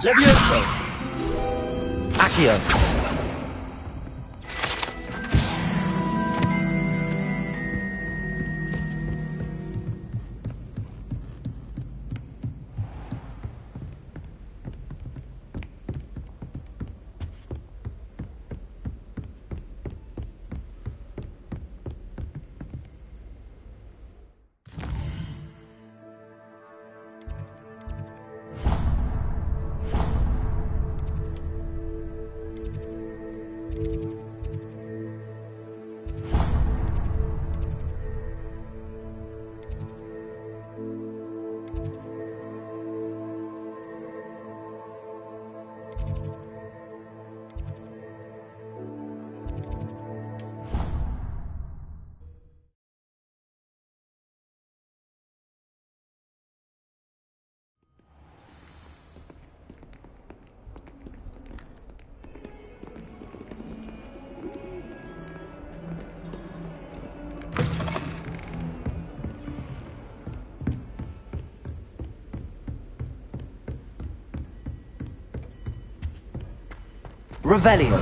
Levioso! Accio! Revelio.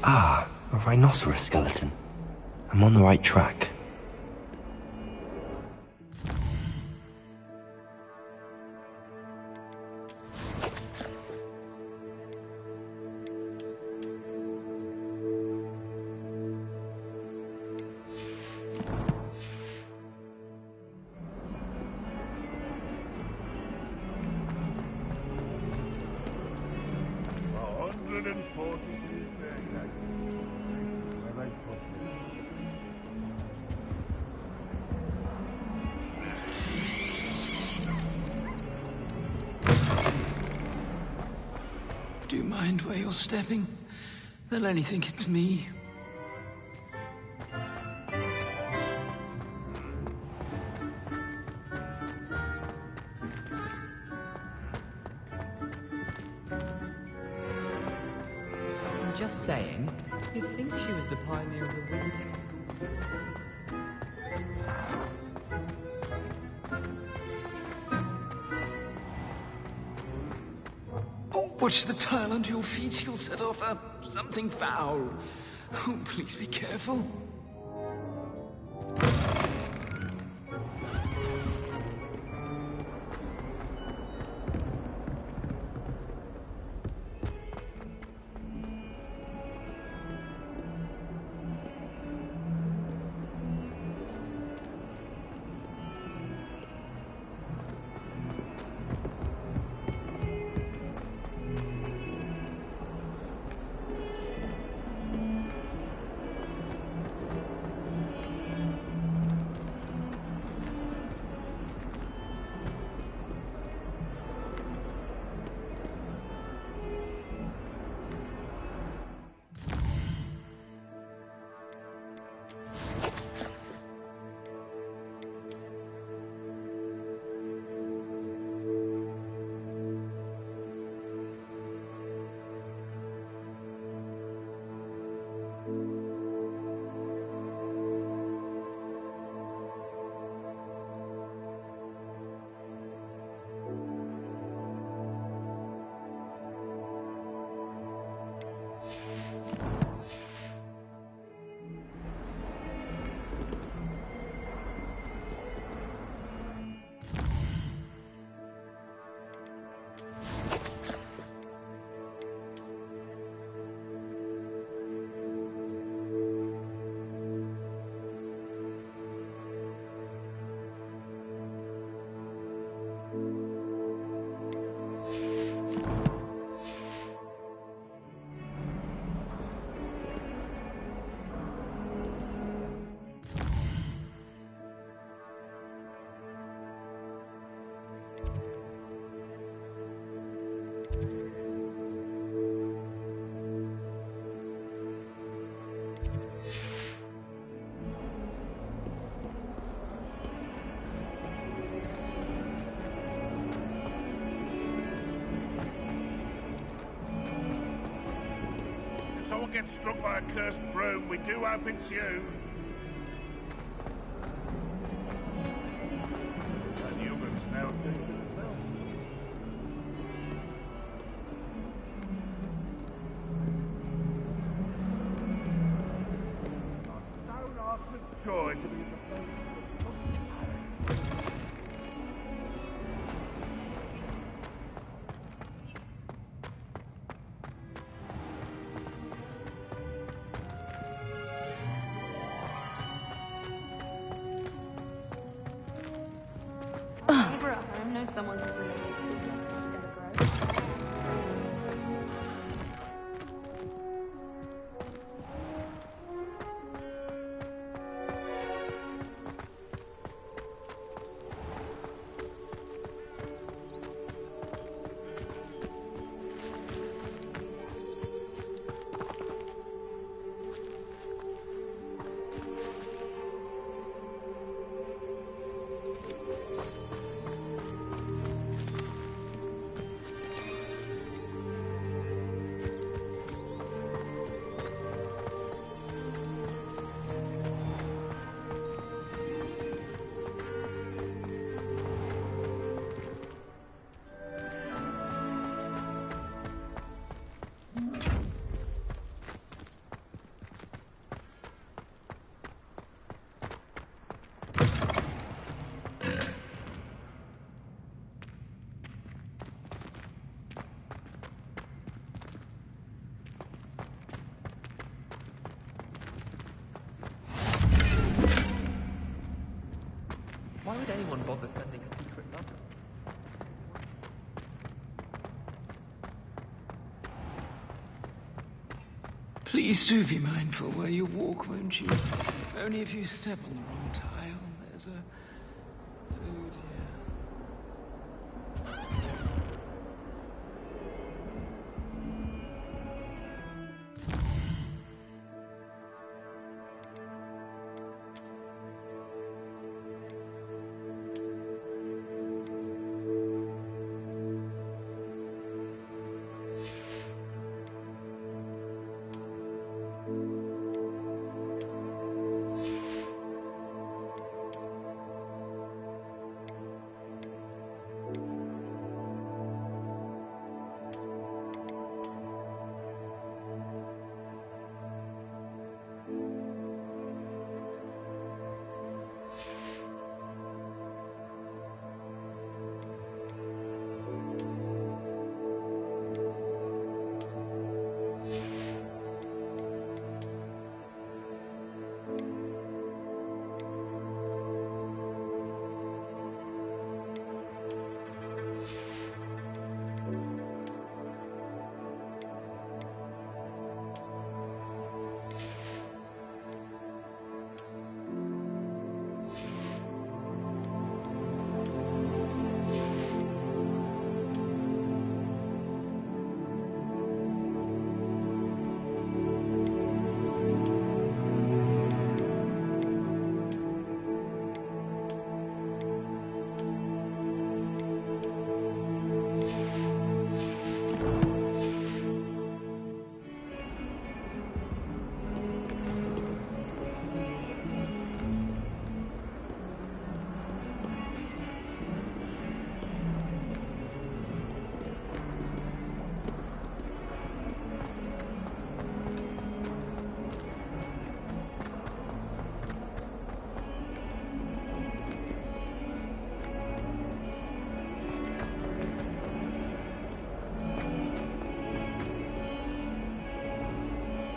Ah, a rhinoceros skeleton. I'm on the right track. Do you mind where you're stepping? They'll only think it's me. I'm just saying, you'd think she was the pioneer of the wizarding school. Watch the tile under your feet. You'll set off something foul. Oh, please be careful. If someone gets struck by a cursed broom, we do hope it's you. That Newman's now dead. I'm so lost with joy to be the first. Someone who really Why would anyone bother sending a secret letter? Please do be mindful where you walk, won't you? Only if you step on the wrong tile, there's a... Oh dear.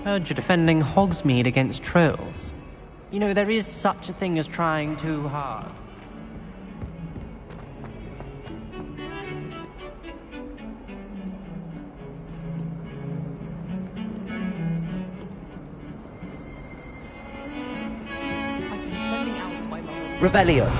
Heard you're defending Hogsmeade against trolls. You know, there is such a thing as trying too hard. I've been sending owls to my mum. Revelio.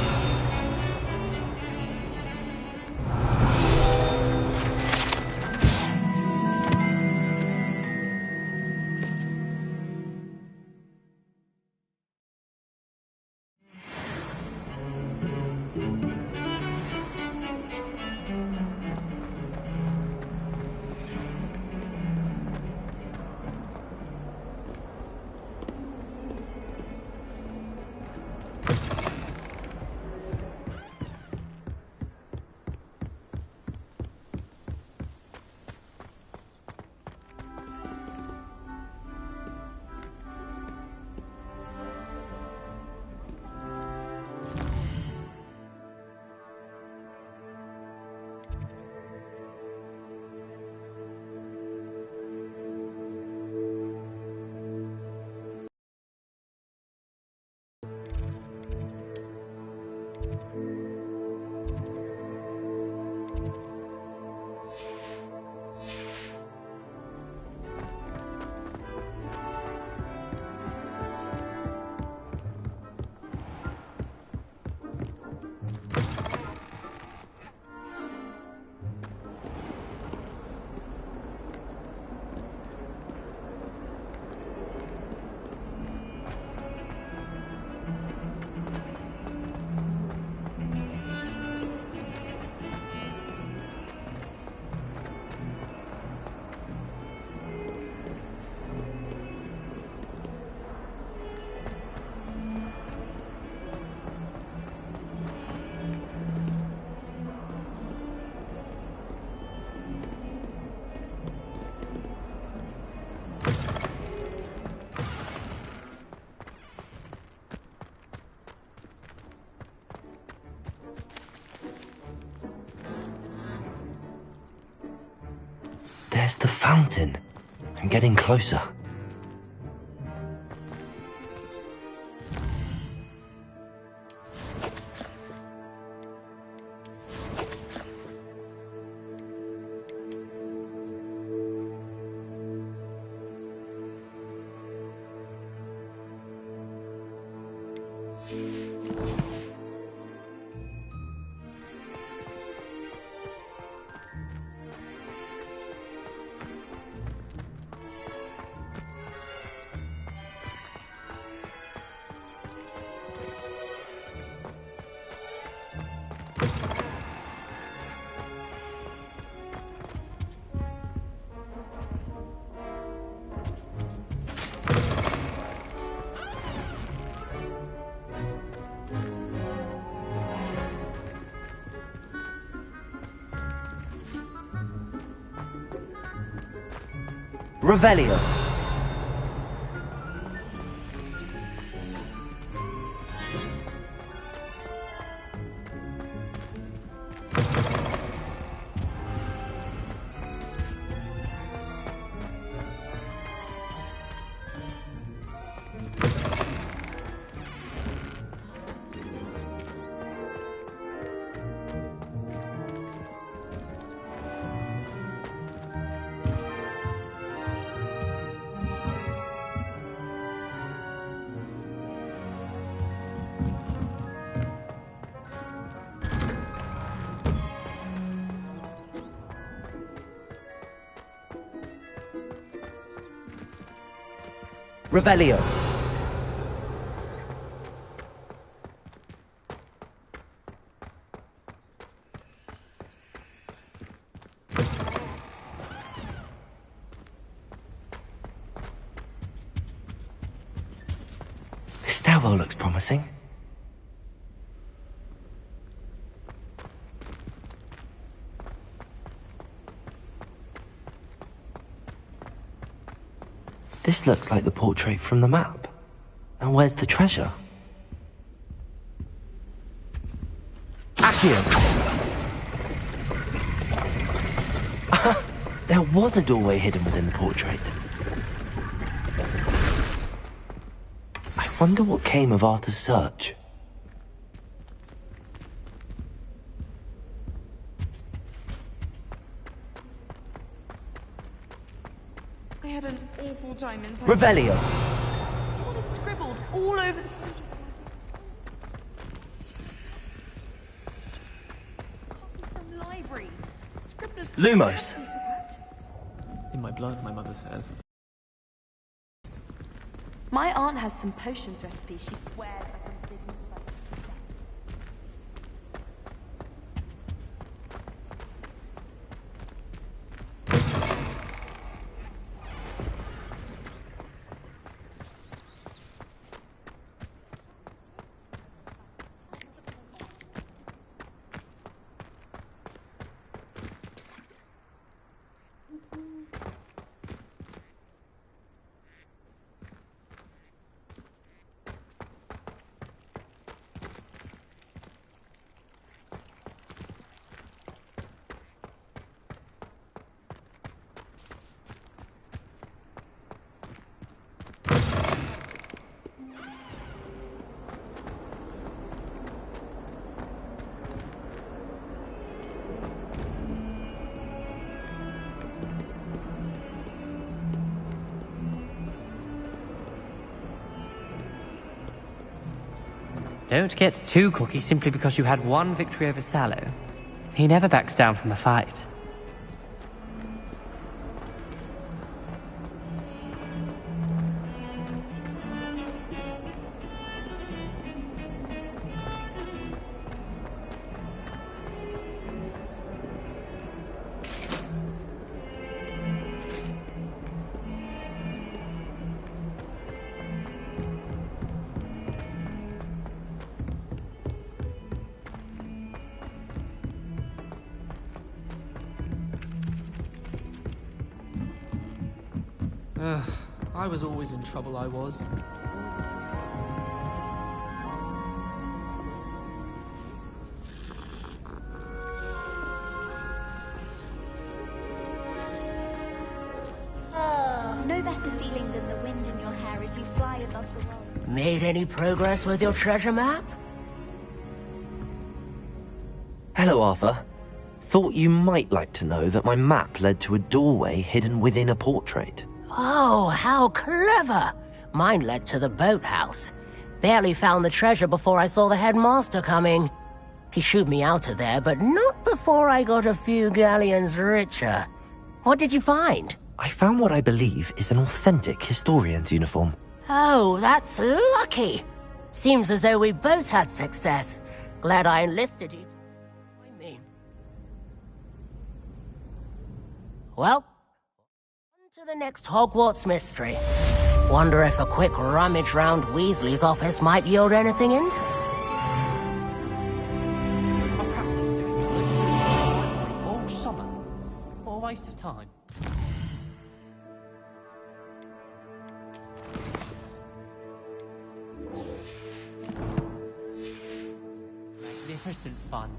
There's the fountain. I'm getting closer. Revelio. Revelio. This stairwell looks promising. This looks like the portrait from the map. And where's the treasure? Accio! There was a doorway hidden within the portrait. I wonder what came of Arthur's search. I had an awful time in Revelio. Someone had scribbled all over the library. Scribblers can't Lumos. pay for that. In my blood, my mother says. My aunt has some potions recipes. She swears I can dig into them. Don't get too cocky simply because you had one victory over Sallow. He never backs down from a fight. I was always in trouble, I was. Made any progress with your treasure map? Hello, Arthur. Thought you might like to know that my map led to a doorway hidden within a portrait. Oh, how clever! Mine led to the boathouse. Barely found the treasure before I saw the headmaster coming. He shooed me out of there, but not before I got a few galleons richer. What did you find? I found what I believe is an authentic historian's uniform. Oh, that's lucky. Seems as though we both had success. Glad I enlisted you. Join me. Well, on to the next Hogwarts mystery. Wonder if a quick rummage round Weasley's office might yield anything in? I practiced doing it all summer. What a waste of time. Magnificent fun.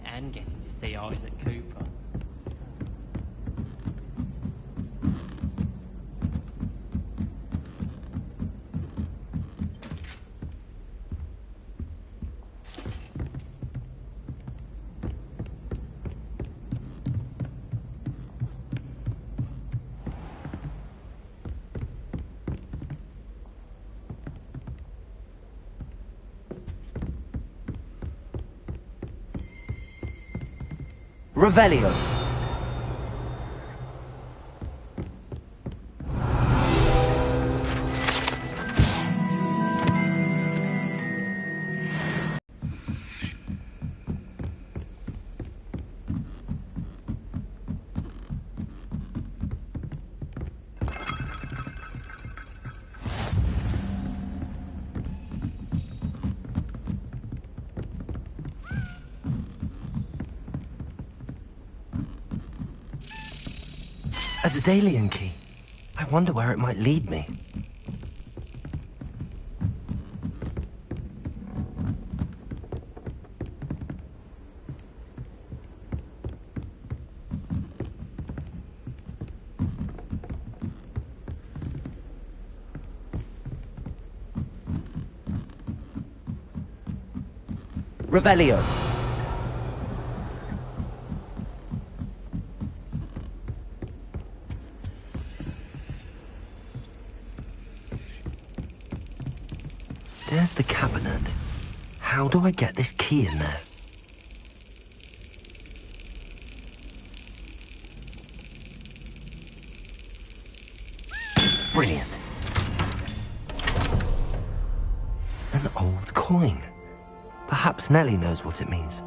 And getting to see Isaac Cooper. Revelio. A Daedalian key. I wonder where it might lead me. Revelio. There's the cabinet. How do I get this key in there? Brilliant. An old coin. Perhaps Nellie knows what it means.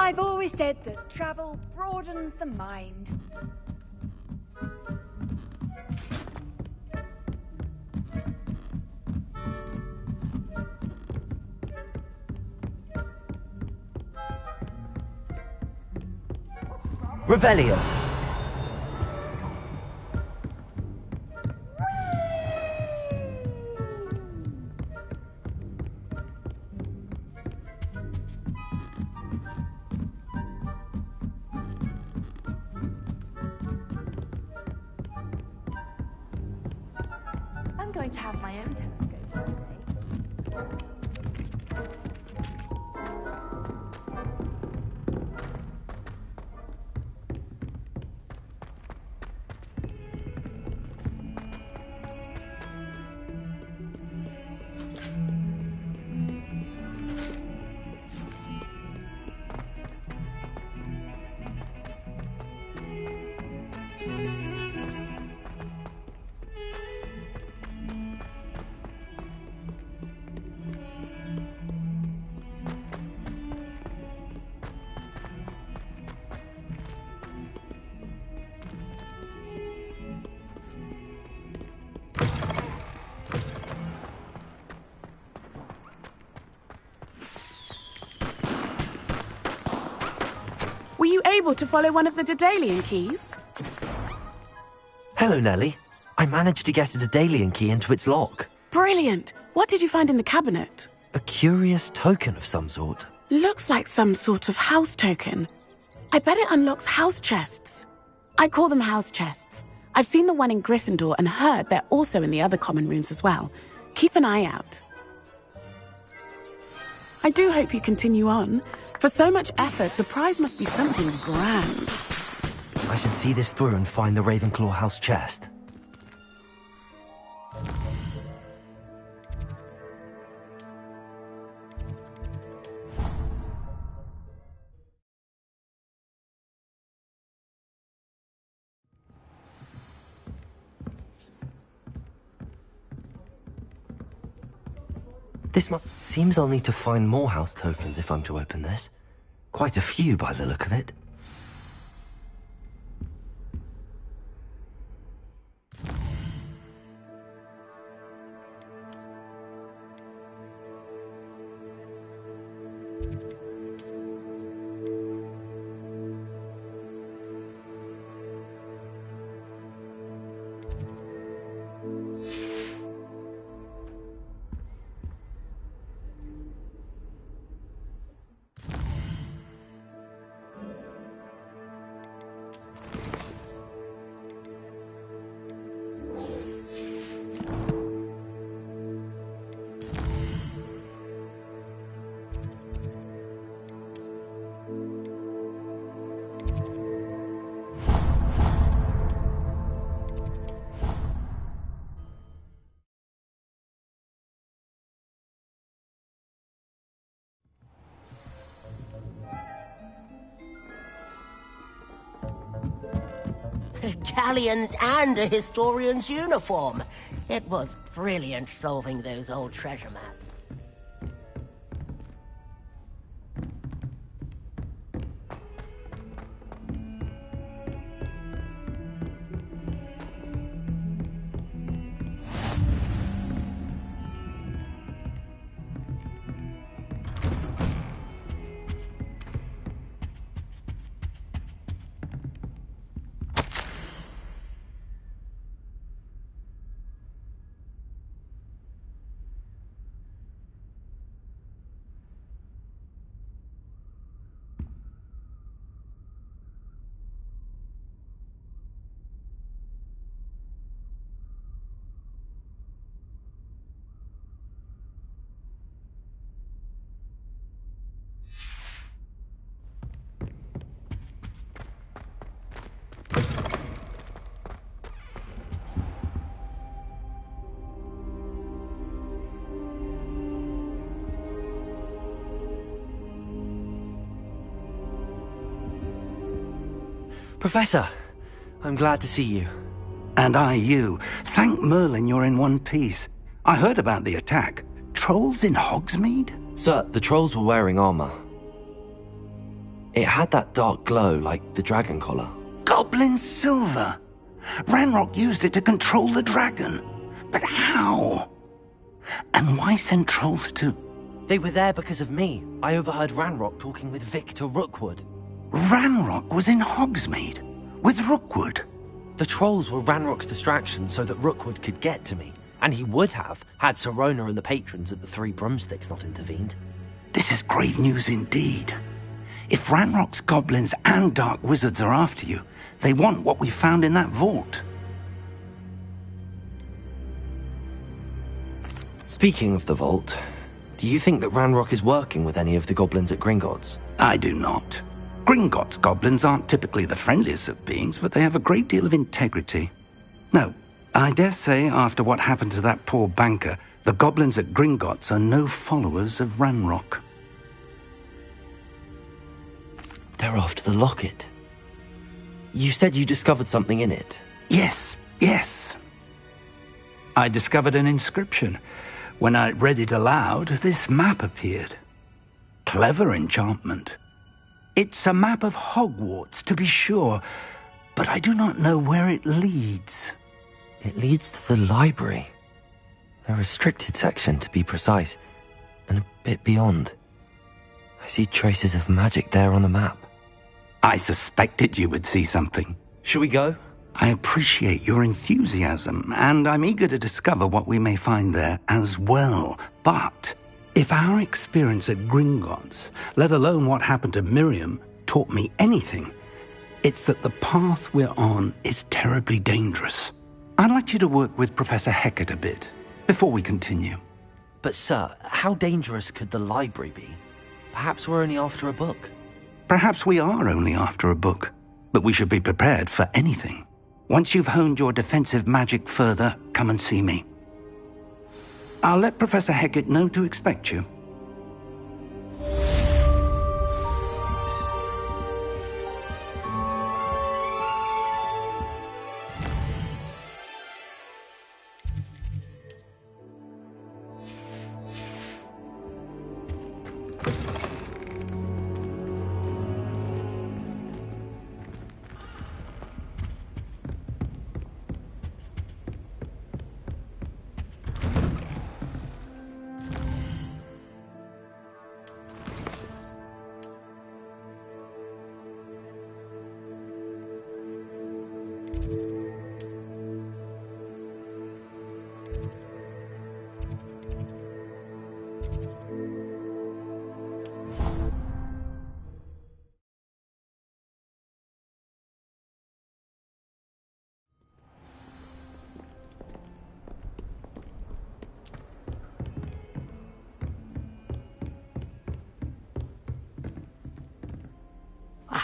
I've always said that travel broadens the mind. Revelio. I'm going to have my own telescope one day. able to follow one of the Daedalian keys? Hello, Nellie. I managed to get a Daedalian key into its lock. Brilliant! What did you find in the cabinet? A curious token of some sort. Looks like some sort of house token. I bet it unlocks house chests. I call them house chests. I've seen the one in Gryffindor and heard they're also in the other common rooms as well. Keep an eye out. I do hope you continue on. For so much effort, the prize must be something grand. I should see this through and find the Ravenclaw house chest. Seems I'll need to find more house tokens if I'm to open this. Quite a few by the look of it. Galleons and a historian's uniform. It was brilliant solving those old treasure maps. Professor, I'm glad to see you. And I you. Thank Merlin you're in one piece. I heard about the attack. Trolls in Hogsmeade? Sir, the trolls were wearing armor. It had that dark glow like the dragon collar. Goblin silver! Ranrock used it to control the dragon. But how? And why send trolls too? They were there because of me. I overheard Ranrock talking with Victor Rookwood. Ranrock was in Hogsmeade? With Rookwood? The trolls were Ranrock's distraction so that Rookwood could get to me. And he would have, had Sirona and the patrons at the Three Broomsticks not intervened. This is grave news indeed. If Ranrock's goblins and dark wizards are after you, they want what we found in that vault. Speaking of the vault, do you think that Ranrock is working with any of the goblins at Gringotts? I do not. Gringotts goblins aren't typically the friendliest of beings, but they have a great deal of integrity. No, I dare say after what happened to that poor banker, the goblins at Gringotts are no followers of Ranrock. They're after the locket. You said you discovered something in it. Yes. I discovered an inscription. When I read it aloud, this map appeared. Clever enchantment. It's a map of Hogwarts, to be sure, but I do not know where it leads. It leads to the library. The restricted section, to be precise, and a bit beyond. I see traces of magic there on the map. I suspected you would see something. Shall we go? I appreciate your enthusiasm, and I'm eager to discover what we may find there as well. But if our experience at Gringotts, let alone what happened to Miriam, taught me anything, it's that the path we're on is terribly dangerous. I'd like you to work with Professor Hecat a bit before we continue. But sir, how dangerous could the library be? Perhaps we're only after a book. Perhaps we are only after a book, but we should be prepared for anything. Once you've honed your defensive magic further, come and see me. I'll let Professor Hecat know to expect you.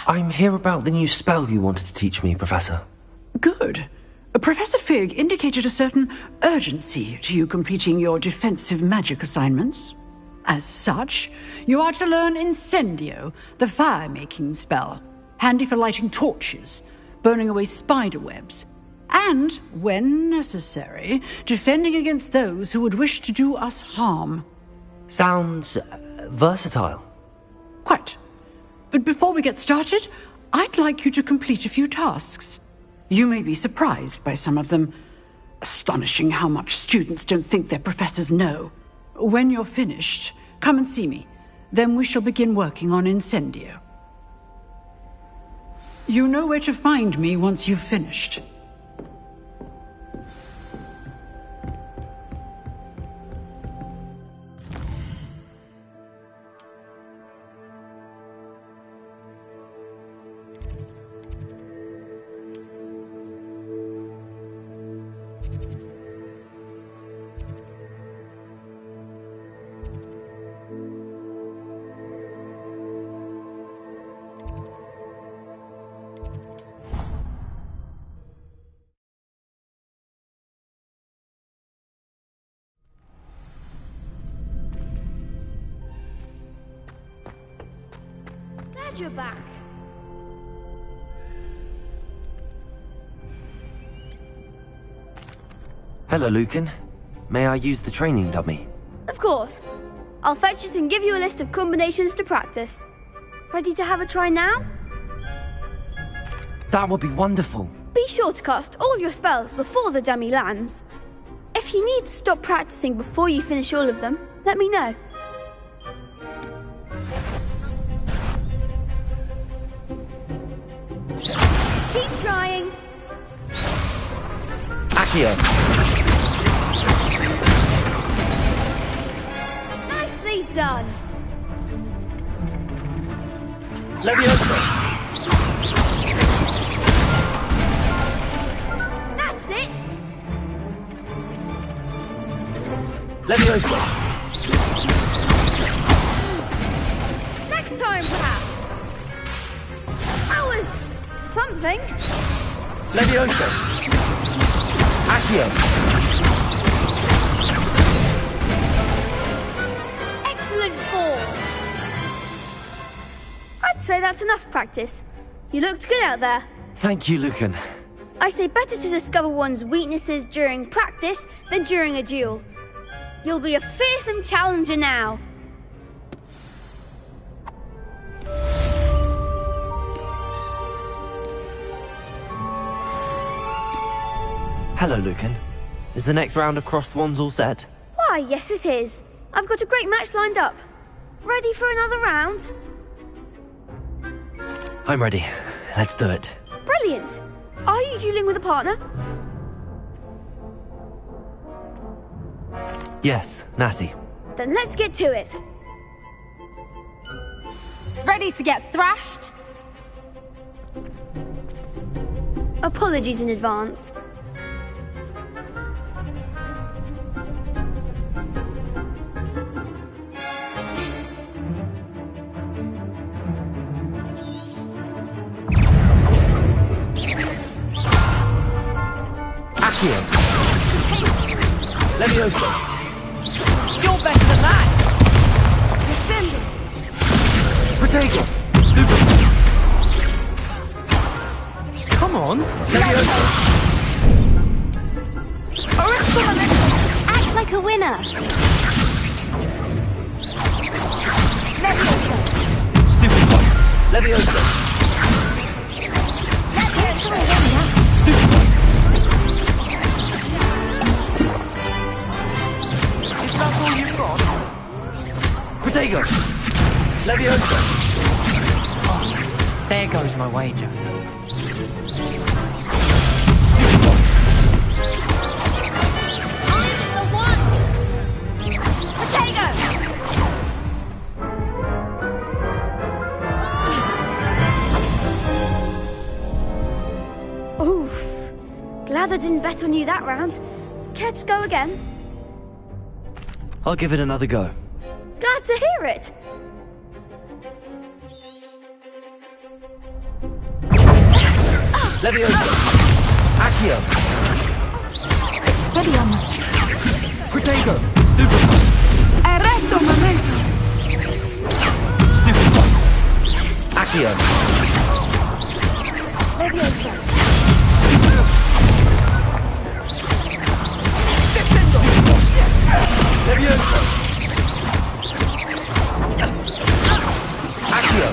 I'm here about the new spell you wanted to teach me, Professor. Good. Professor Fig indicated a certain urgency to you completing your defensive magic assignments. As such, you are to learn Incendio, the fire-making spell, handy for lighting torches, burning away spider webs, and, when necessary, defending against those who would wish to do us harm. Sounds versatile. Quite. But before we get started, I'd like you to complete a few tasks. You may be surprised by some of them. Astonishing how much students don't think their professors know. When you're finished, come and see me. Then we shall begin working on Incendio. You know where to find me once you've finished. Glad you're back. Hello, Lucan. May I use the training dummy? Of course. I'll fetch it and give you a list of combinations to practice. Ready to have a try now? That would be wonderful. Be sure to cast all your spells before the dummy lands. If you need to stop practicing before you finish all of them, let me know. Keep trying. Accio. Nicely done. Leviosa. That's it. Leviosa. Next time, perhaps. That was something. Leviosa. Accio. Excellent form. I'd say that's enough practice. You looked good out there. Thank you, Lucan. I say better to discover one's weaknesses during practice than during a duel. You'll be a fearsome challenger now. Hello, Lucan. Is the next round of Crossed Wands all set? Why, yes it is. I've got a great match lined up. Ready for another round? I'm ready. Let's do it. Brilliant! Are you dueling with a partner? Yes, Natty. Then let's get to it. Ready to get thrashed? Apologies in advance. Accio. Levioso. You're better than that! Descending. Protego. Stupid. Come on. Levioso. Act like a winner. Leviosa. Stupid one. Levioso. Stupid one. Is that all you've got? Protego. Leviosa. There goes my wager. Oof. Glad I didn't bet on you that round. Care to go again? I'll give it another go. Glad to hear it. Leviosa. Accio. Expelliarmus. Protego. Stupid one. Arresto momento. Stupid one. Accio. Leviosa. Leviosa. Accio.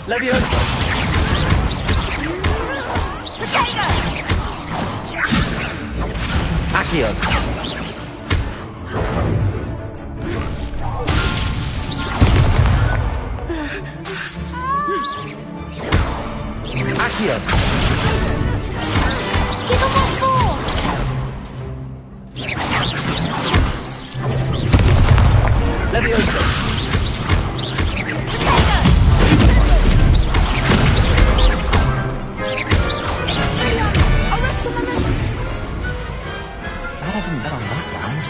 Leviosa. Accio. Accio. Give him one more. Leviosa. Glad I didn't bet on that round.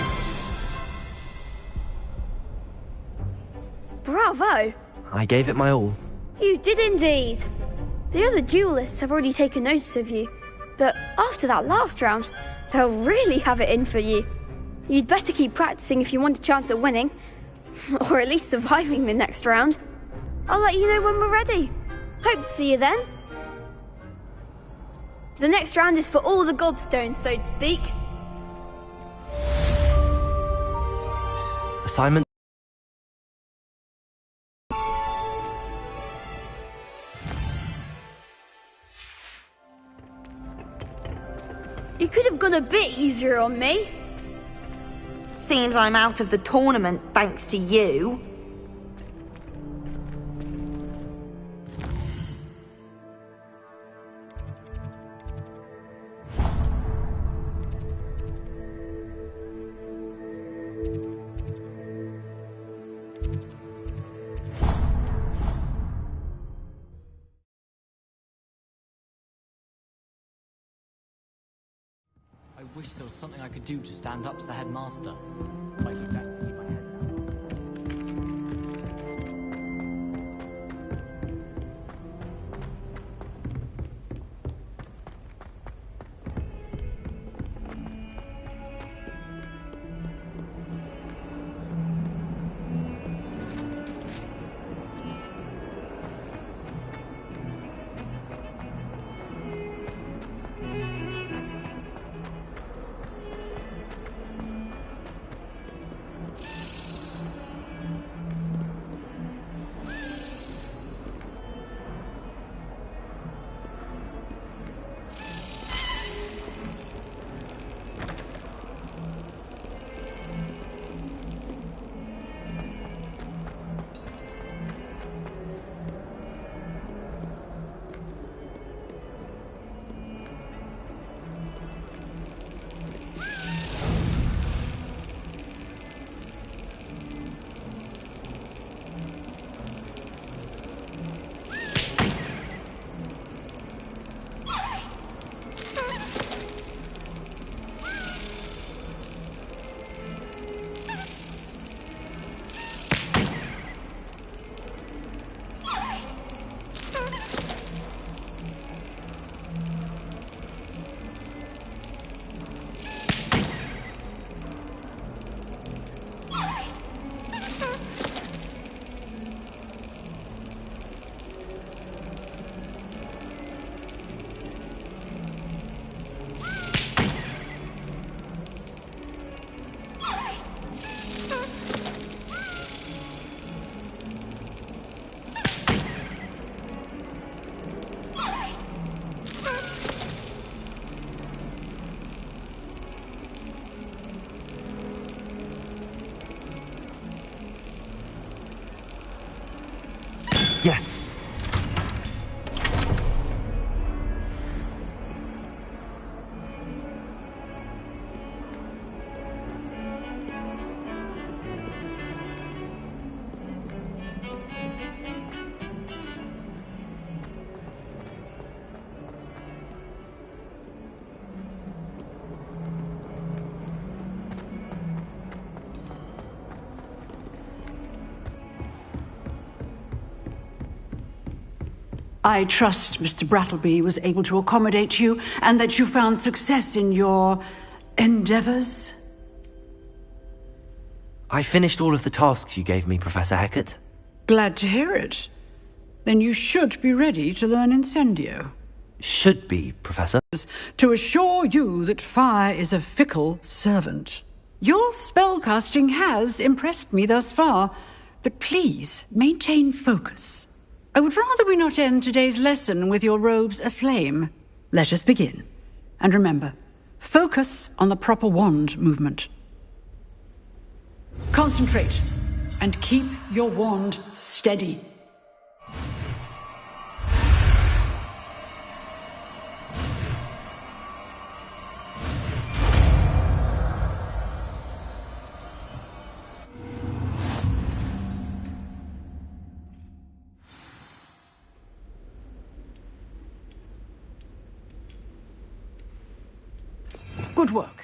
Bravo. I gave it my all. You did indeed. The other duelists have already taken notice of you, but after that last round, they'll really have it in for you. You'd better keep practicing if you want a chance at winning, or at least surviving the next round. I'll let you know when we're ready. Hope to see you then. The next round is for all the gobstones, so to speak. Assignment. You could have gone a bit easier on me. Seems I'm out of the tournament thanks to you. I wish there was something I could do to stand up to the headmaster. Like he best to keep my head down. Yes. I trust Mr. Brattleby was able to accommodate you and that you found success in your endeavors. I finished all of the tasks you gave me, Professor Hecat. Glad to hear it. Then you should be ready to learn Incendio. Should be, Professor. To assure you that fire is a fickle servant. Your spellcasting has impressed me thus far, but please maintain focus. I would rather we not end today's lesson with your robes aflame. Let us begin. And remember, focus on the proper wand movement. Concentrate, and keep your wand steady. Good work.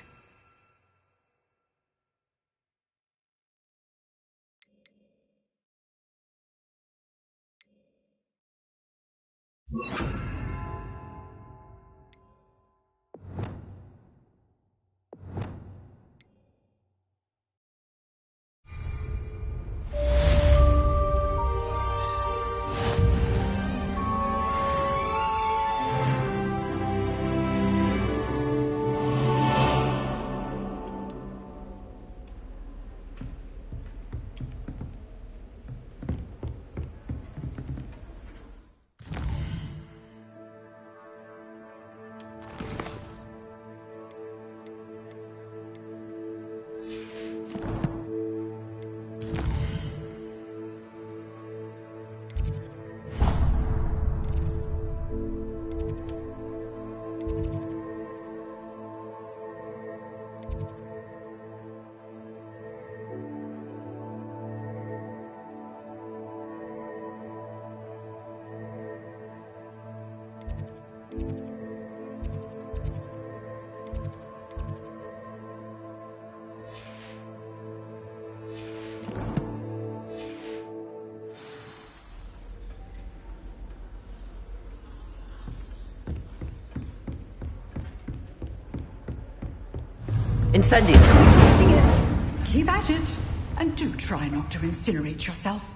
Incendio! Getting it. Keep at it. And do try not to incinerate yourself.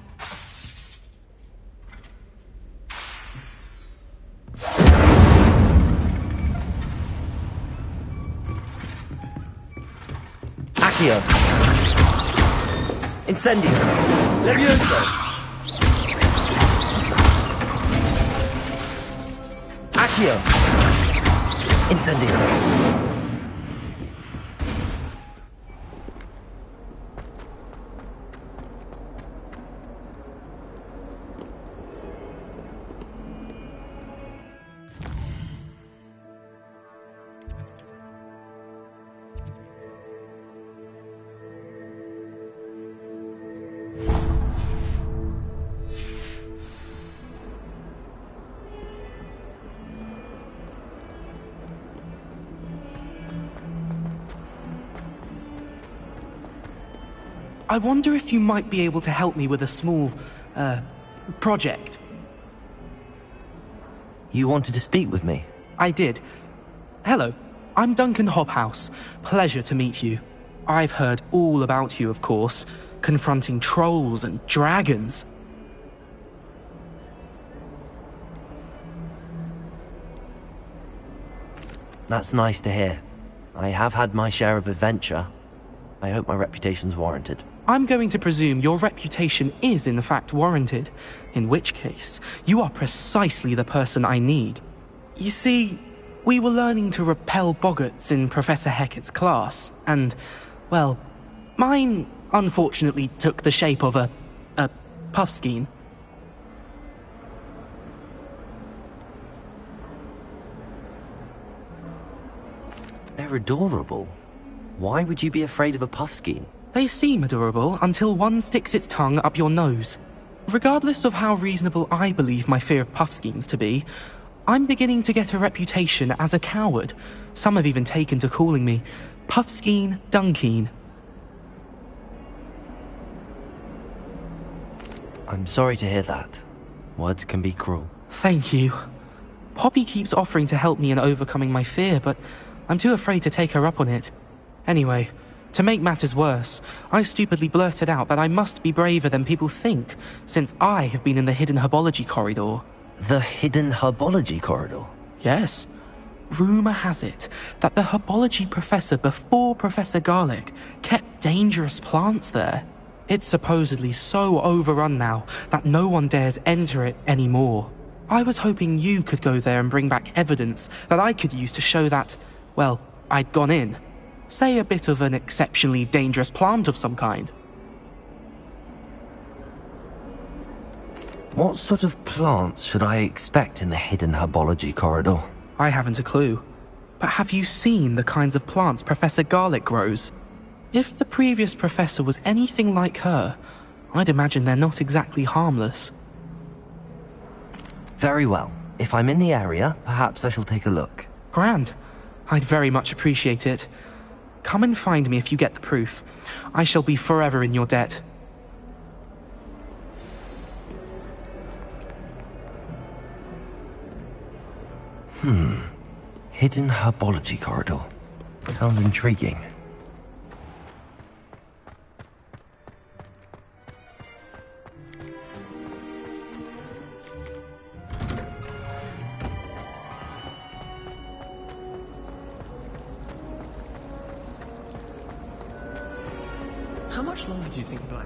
Accio! Incendio! Levioso! Accio! Incendio! I wonder if you might be able to help me with a small, project. You wanted to speak with me? I did. Hello, I'm Duncan Hobhouse. Pleasure to meet you. I've heard all about you, of course, confronting trolls and dragons. That's nice to hear. I have had my share of adventure. I hope my reputation's warranted. I'm going to presume your reputation is in fact warranted, in which case, you are precisely the person I need. You see, we were learning to repel boggarts in Professor Hecat's class, and, well, mine unfortunately took the shape of a puffskein. They're adorable. Why would you be afraid of a puffskein? They seem adorable until one sticks its tongue up your nose. Regardless of how reasonable I believe my fear of puffskeins to be, I'm beginning to get a reputation as a coward. Some have even taken to calling me Puffskeen Dunkeen. I'm sorry to hear that. Words can be cruel. Thank you. Poppy keeps offering to help me in overcoming my fear, but I'm too afraid to take her up on it. Anyway, to make matters worse, I stupidly blurted out that I must be braver than people think, since I have been in the hidden herbology corridor. The hidden herbology corridor? Yes. Rumour has it that the herbology professor before Professor Garlic kept dangerous plants there. It's supposedly so overrun now that no one dares enter it anymore. I was hoping you could go there and bring back evidence that I could use to show that, well, I'd gone in. Say a bit of an exceptionally dangerous plant of some kind. What sort of plants should I expect in the hidden herbology corridor? I haven't a clue. But have you seen the kinds of plants Professor Garlic grows? If the previous professor was anything like her, I'd imagine they're not exactly harmless. Very well. If I'm in the area, perhaps I shall take a look. Grand. I'd very much appreciate it. Come and find me if you get the proof. I shall be forever in your debt. Hidden herbology corridor. Sounds intriguing. How much longer do you think Black...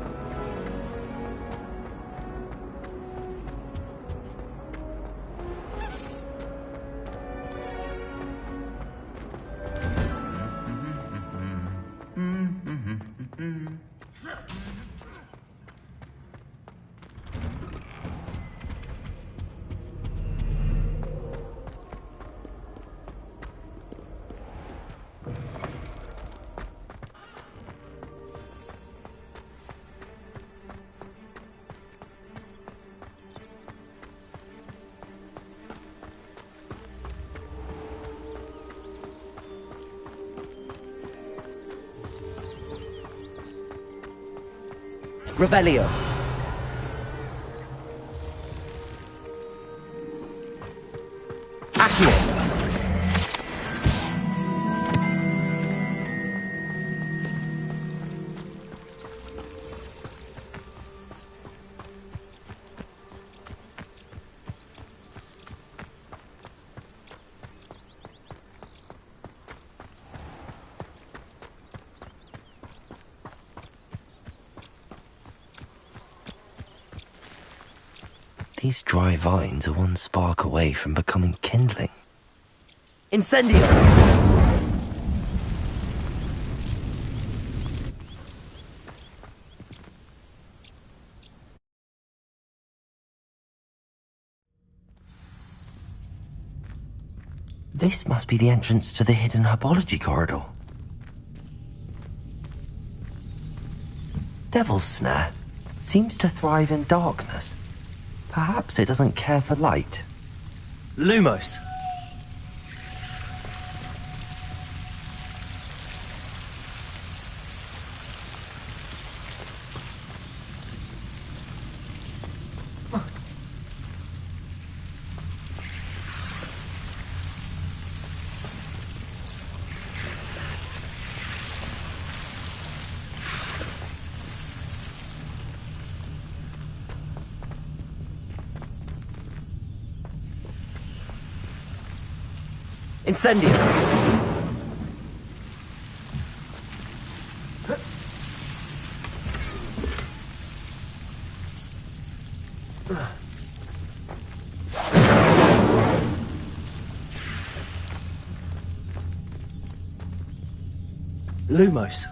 Revelio. Accio. These dry vines are one spark away from becoming kindling. Incendio! This must be the entrance to the hidden herbology corridor. Devil's Snare seems to thrive in darkness. Perhaps it doesn't care for light. Lumos! Incendio! Lumos.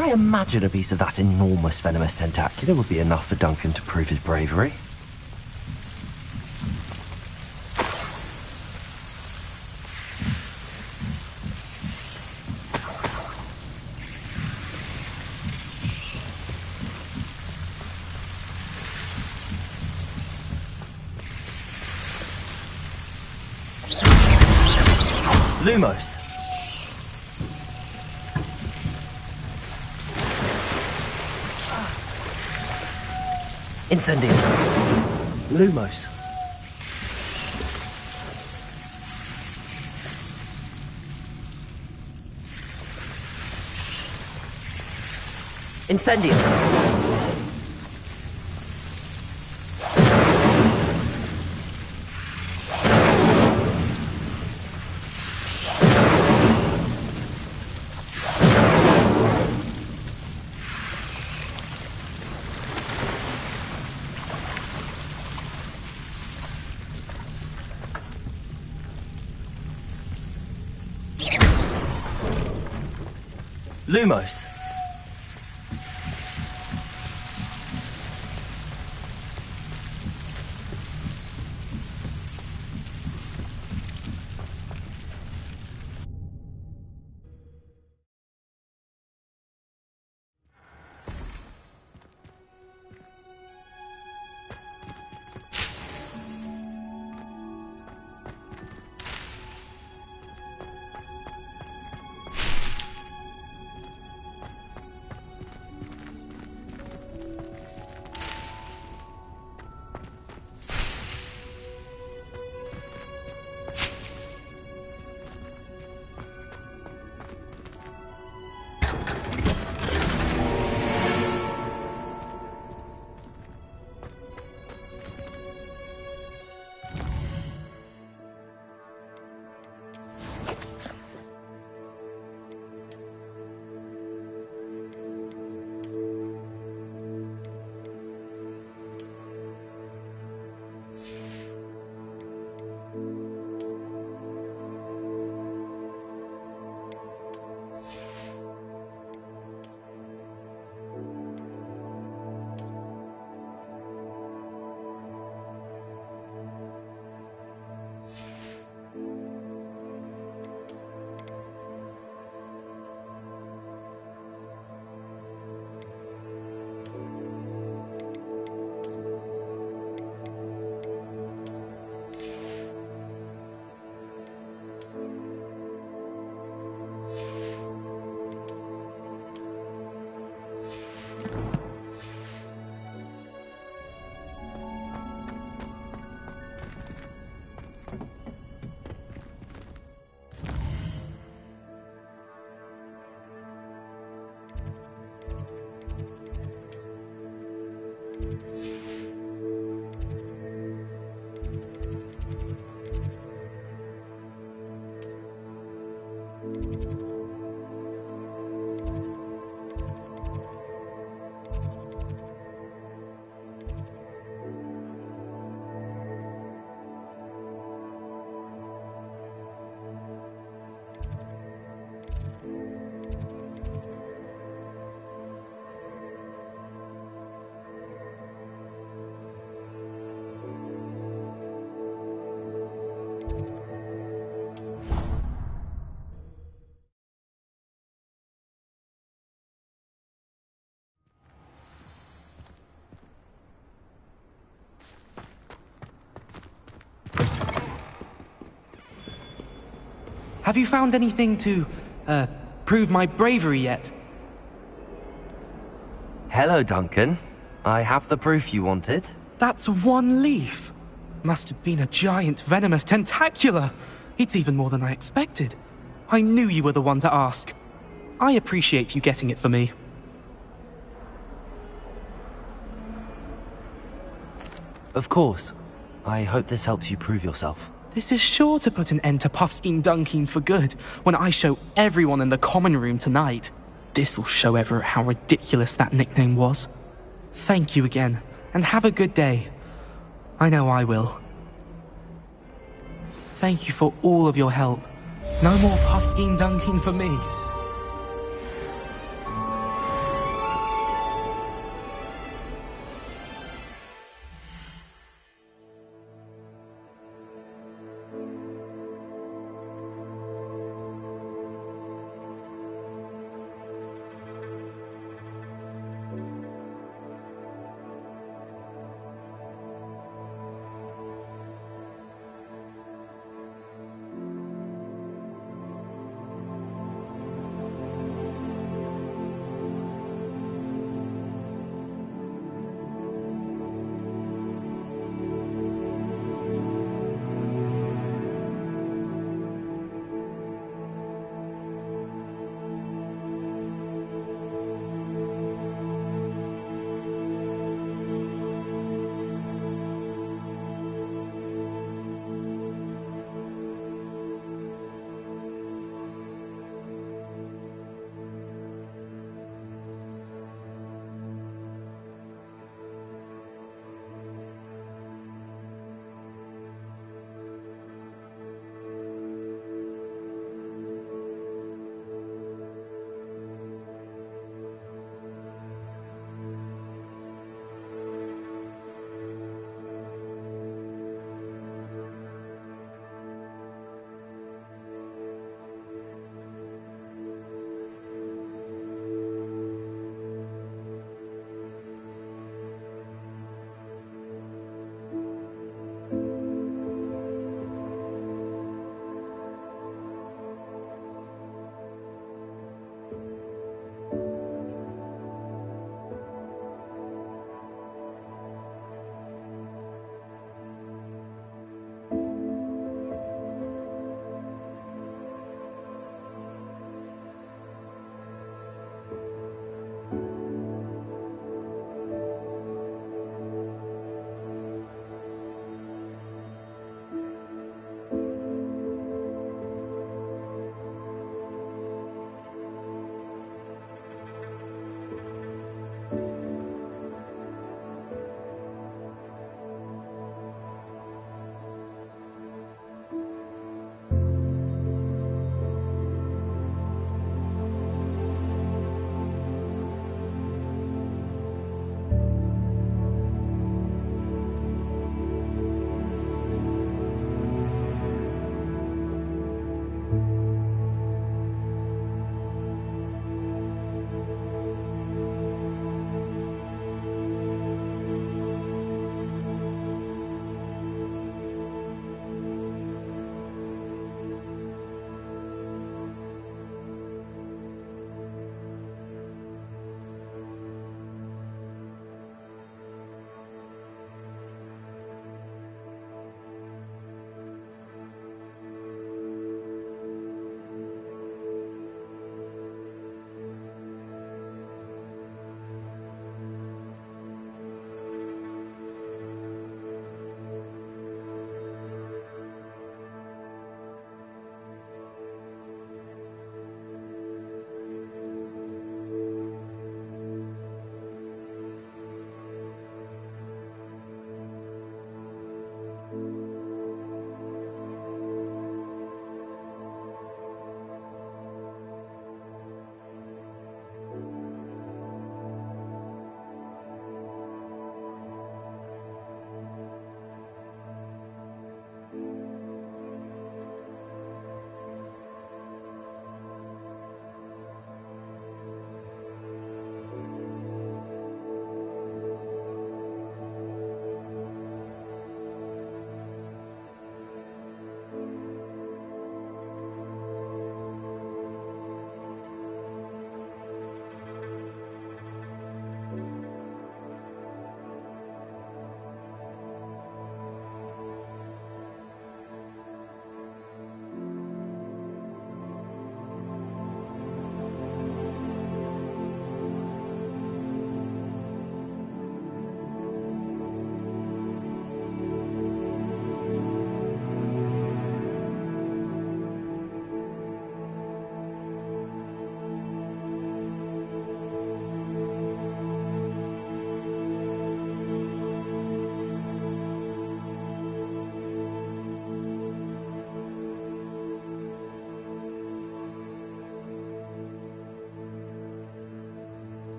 I imagine a piece of that enormous venomous tentacula would be enough for Duncan to prove his bravery. Lumos. Incendio. Lumos. Incendio. Lumos. Have you found anything to, prove my bravery yet? Hello, Duncan. I have the proof you wanted. That's one leaf. Must have been a giant venomous tentacula. It's even more than I expected. I knew you were the one to ask. I appreciate you getting it for me. Of course. I hope this helps you prove yourself. This is sure to put an end to Puffskein Dunkeen for good when I show everyone in the common room tonight. This'll show Everett how ridiculous that nickname was. Thank you again, and have a good day. I know I will. Thank you for all of your help. No more Puffskein Dunkeen for me.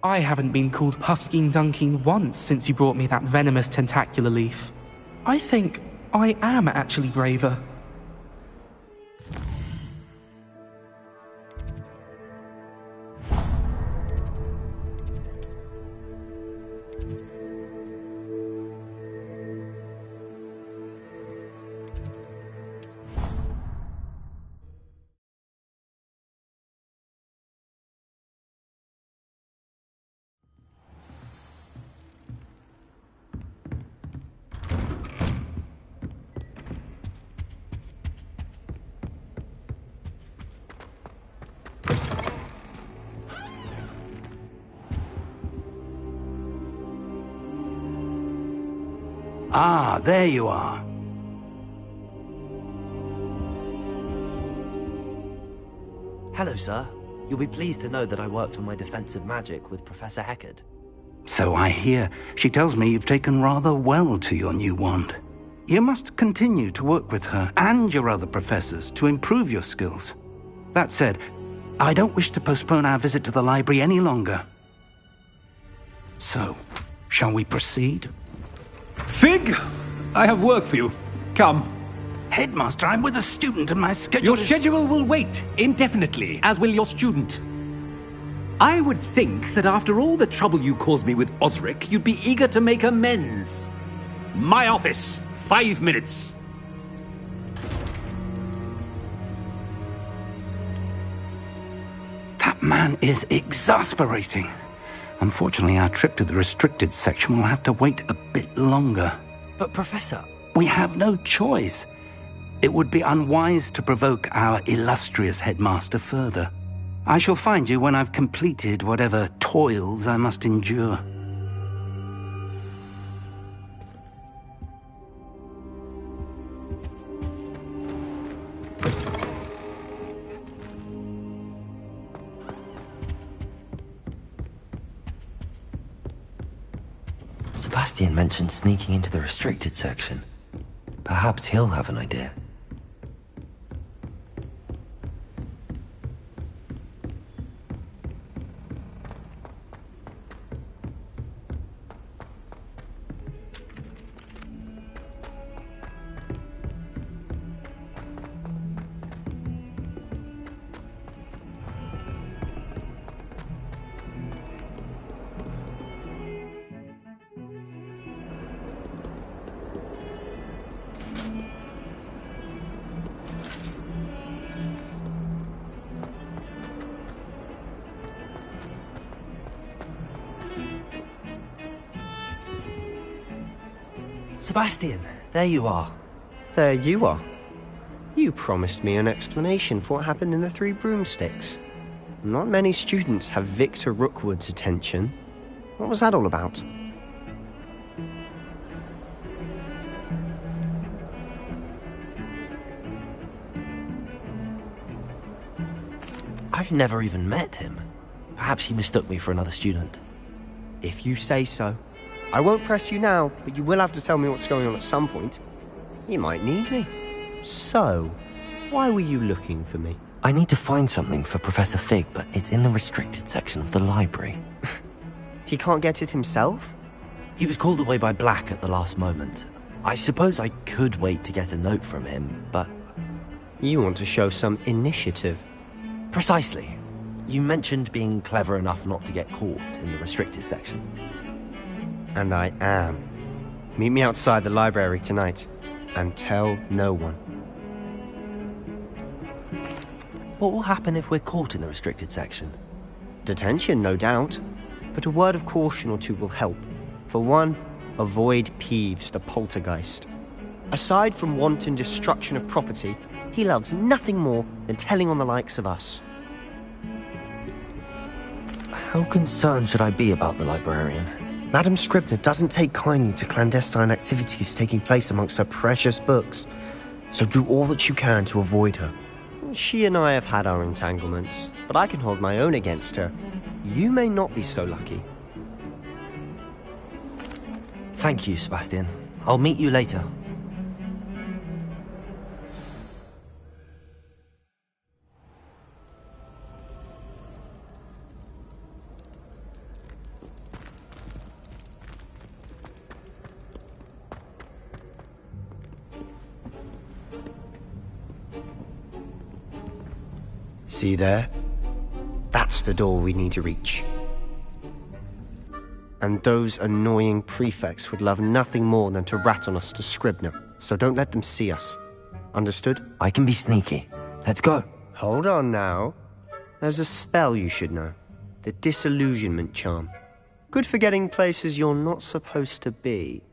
I haven't been called Puffskein Dunking once since you brought me that venomous tentacular leaf. I think I am actually braver. Ah, there you are. Hello, sir. You'll be pleased to know that I worked on my defensive magic with Professor Heckard. So I hear. She tells me you've taken rather well to your new wand. You must continue to work with her and your other professors to improve your skills. That said, I don't wish to postpone our visit to the library any longer. So, shall we proceed? Fig! I have work for you. Come. Headmaster, I'm with a student and my schedule Your schedule will wait indefinitely, as will your student. I would think that after all the trouble you caused me with Osric, you'd be eager to make amends. My office, 5 minutes. That man is exasperating. Unfortunately, our trip to the restricted section will have to wait a bit longer. But, Professor... We have no choice. It would be unwise to provoke our illustrious headmaster further. I shall find you when I've completed whatever toils I must endure. Sebastian mentioned sneaking into the restricted section. Perhaps he'll have an idea. Sebastian, there you are. There you are. You promised me an explanation for what happened in the Three Broomsticks. Not many students have Victor Rookwood's attention. What was that all about? I've never even met him. Perhaps he mistook me for another student. If you say so. I won't press you now, but you will have to tell me what's going on at some point. You might need me. So, why were you looking for me? I need to find something for Professor Fig, but it's in the restricted section of the library. He can't get it himself? He was called away by Black at the last moment. I suppose I could wait to get a note from him, but... You want to show some initiative. Precisely. You mentioned being clever enough not to get caught in the restricted section. And I am. Meet me outside the library tonight, and tell no one. What will happen if we're caught in the restricted section? Detention, no doubt. But a word of caution or two will help. For one, avoid Peeves, the poltergeist. Aside from wanton destruction of property, he loves nothing more than telling on the likes of us. How concerned should I be about the librarian? Madame Scribner doesn't take kindly to clandestine activities taking place amongst her precious books, so do all that you can to avoid her. She and I have had our entanglements, but I can hold my own against her. You may not be so lucky. Thank you, Sebastian. I'll meet you later. See there? That's the door we need to reach. And those annoying prefects would love nothing more than to rat on us to Scribner, so don't let them see us. Understood? I can be sneaky. Let's go. Hold on now. There's a spell you should know. The Disillusionment Charm. Good for getting places you're not supposed to be.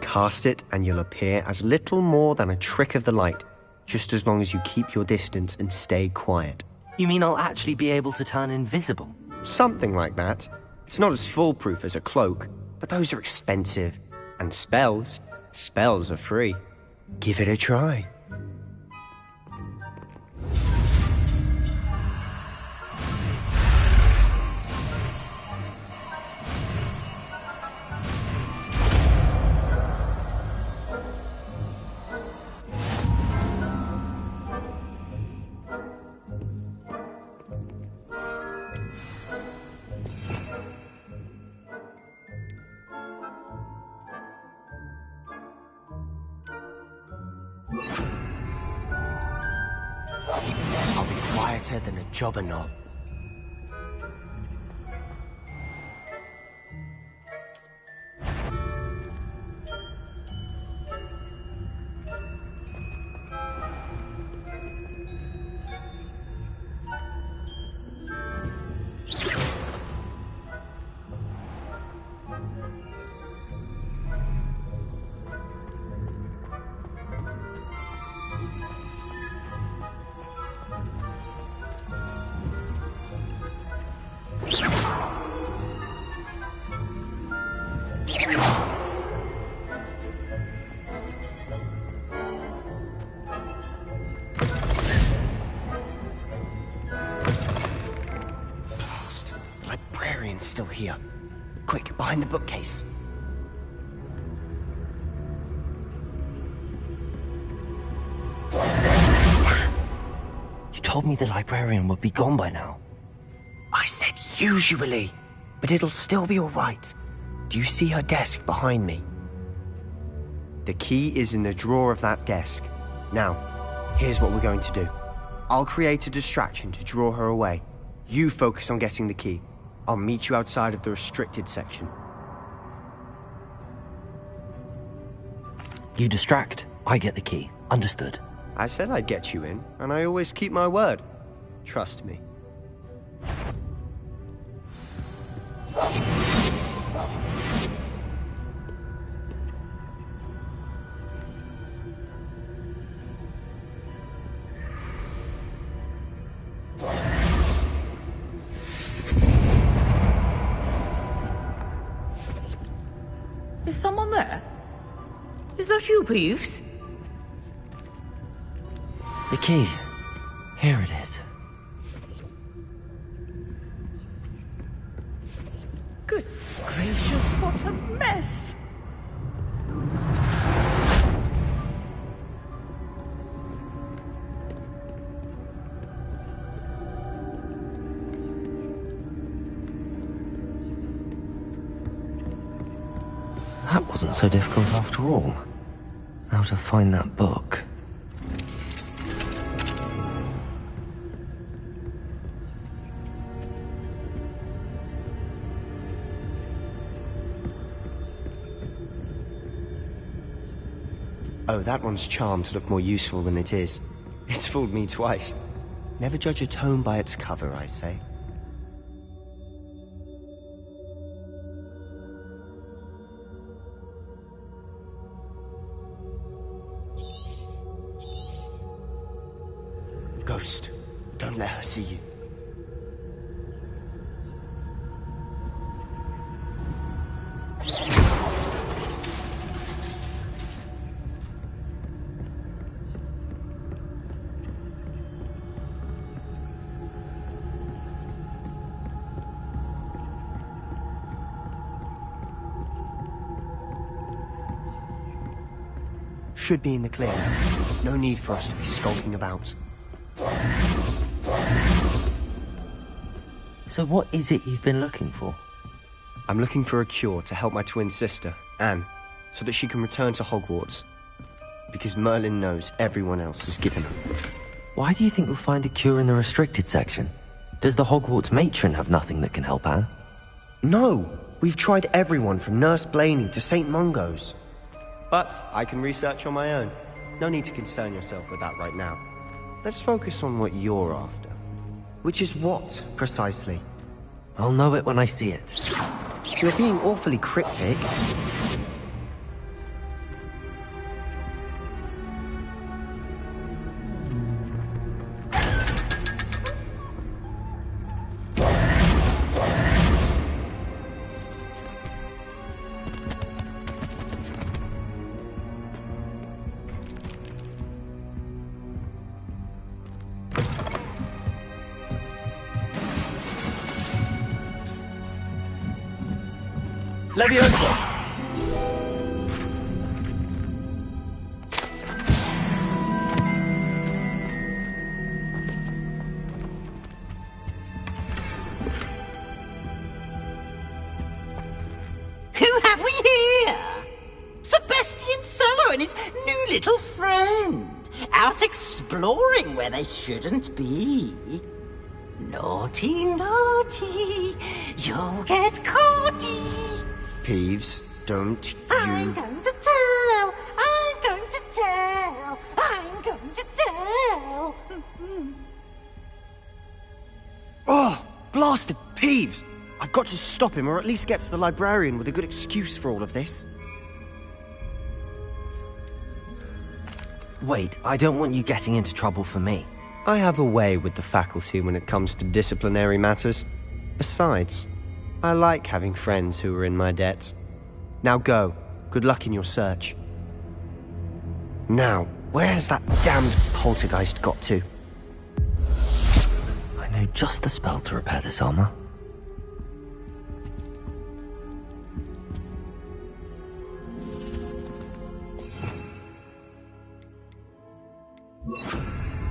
Cast it and you'll appear as little more than a trick of the light, just as long as you keep your distance and stay quiet. You mean I'll actually be able to turn invisible? Something like that. It's not as foolproof as a cloak, but those are expensive. And spells are free. Give it a try. I'll be quieter than a jobberknoll. Blast. The librarian's still here. Quick, behind the bookcase. You told me the librarian would be gone by now. I said usually, but it'll still be all right. Do you see her desk behind me? The key is in the drawer of that desk. Now, here's what we're going to do. I'll create a distraction to draw her away. You focus on getting the key. I'll meet you outside of the restricted section. You distract, I get the key. Understood. I said I'd get you in, and I always keep my word. Trust me. Is someone there? Is that you, Peeves? The key. Here it is. Goodness gracious, what a mess! That wasn't so difficult after all. Now to find that book. Oh, that one's charmed to look more useful than it is. It's fooled me twice. Never judge a tome by its cover, I say. Ghost, don't let her see you. Should be in the clear now. There's no need for us to be skulking about. So what is it you've been looking for? I'm looking for a cure to help my twin sister, Anne, so that she can return to Hogwarts. Because Merlin knows everyone else is given her. Why do you think you'll find a cure in the restricted section? Does the Hogwarts matron have nothing that can help Anne? No! We've tried everyone from Nurse Blaney to St. Mungo's. But I can research on my own. No need to concern yourself with that right now. Let's focus on what you're after. Which is what, precisely? I'll know it when I see it. You're being awfully cryptic. Leviosa! Who have we here? Sebastian Solo and his new little friend. Out exploring where they shouldn't be. Naughty, naughty. You'll get caughty. Peeves, don't you... I'm going to tell. I'm going to tell. I'm going to tell. Oh, blasted Peeves! I've got to stop him, or at least get to the librarian with a good excuse for all of this. Wait, I don't want you getting into trouble for me. I have a way with the faculty when it comes to disciplinary matters. Besides, I like having friends who are in my debt. Now go. Good luck in your search. Now, where has that damned poltergeist got to? I know just the spell to repair this armor.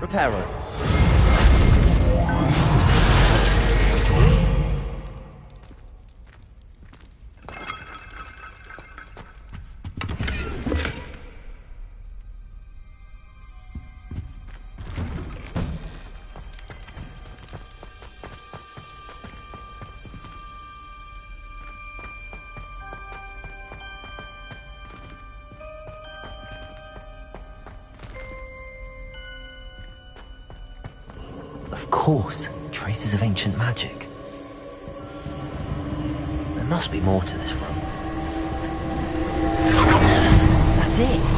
Reparo. Of course, traces of ancient magic. There must be more to this room. That's it!